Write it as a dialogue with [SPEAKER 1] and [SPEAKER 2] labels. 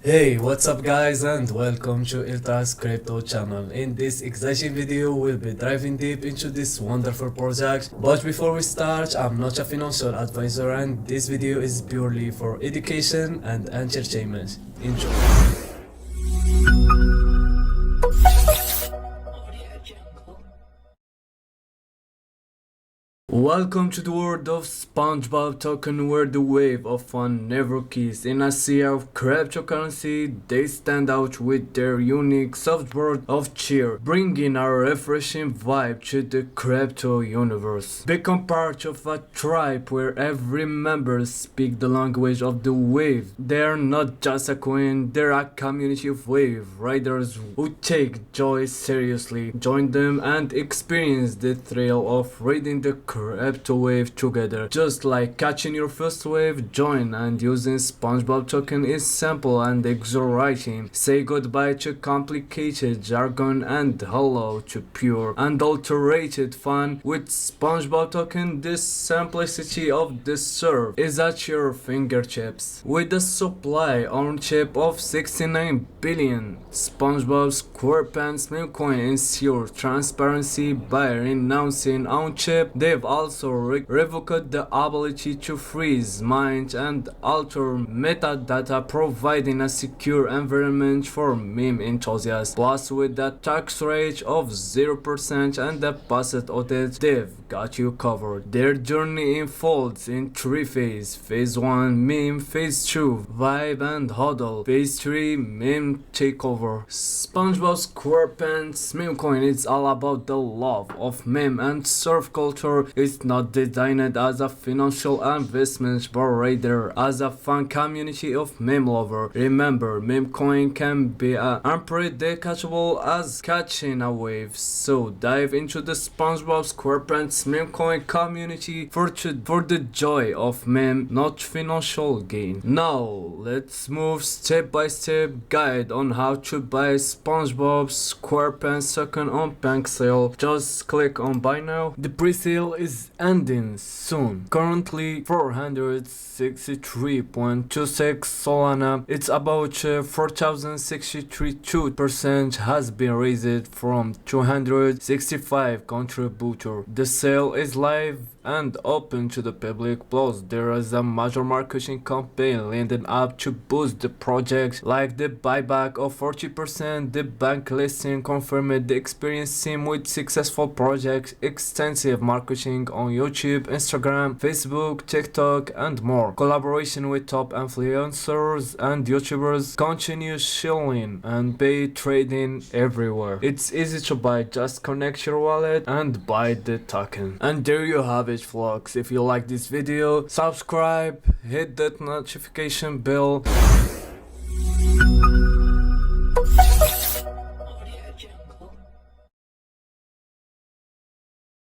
[SPEAKER 1] Hey, what's up guys and welcome to Ilta's crypto channel. In this exciting video we'll be diving deep into this wonderful project. But before we start, I'm not a financial advisor and this video is purely for education and entertainment. Enjoy. Welcome to the world of SpongeBob Token, where the wave of fun never ceases. In a sea of cryptocurrency, they stand out with their unique softboard of cheer, bringing a refreshing vibe to the crypto universe. Become part of a tribe where every member speaks the language of the wave. They're not just a coin, they're a community of wave riders who take joy seriously. Join them and experience the thrill of riding the crypto wave together. Just like catching your first wave, join, and using SpongeBob Token is simple and exhilarating. Say goodbye to complicated jargon and hello to pure unadulterated fun. With SpongeBob Token, this simplicity of the serve is at your fingertips. With a supply on chip of 69 billion, SPONGEBOB Squarepants Memecoin ensures transparency by renouncing on chip. They've also revoked the ability to freeze, mint, and alter metadata, providing a secure environment for meme enthusiasts. Plus, with a tax rate of 0% and a passed audit, they've got you covered. Their journey unfolds in three phases. Phase 1 meme, Phase 2 vibe and hodl, Phase 3 meme takeover. SpongeBob Squarepants Memecoin is all about the love of meme and surf culture. It's not designed as a financial investment, but rather as a fun community of meme lovers. Remember, Memecoin can be as unpredictable as catching a wave. So dive into the SpongeBob Squarepants Memecoin community for the joy of meme, not financial gain. Now let's move step by step guide on how to buy SpongeBob Squarepants Token on Pinksale. Just click on buy now. The presale is ending soon. Currently 463.26 Solana. It's about 4,063% has been raised from 265 contributors. The sale is live and open to the public. Plus, there is a major marketing campaign leading up to boost the project, like the buyback of 40%. The bank listing confirmed the experience seen with successful projects, extensive marketing on YouTube, Instagram, Facebook, TikTok, and more. Collaboration with top influencers and YouTubers, continuous shilling and pay trading everywhere. It's easy to buy, just connect your wallet and buy the token. And there you have it, vlogs. If you like this video, subscribe, hit that notification bell.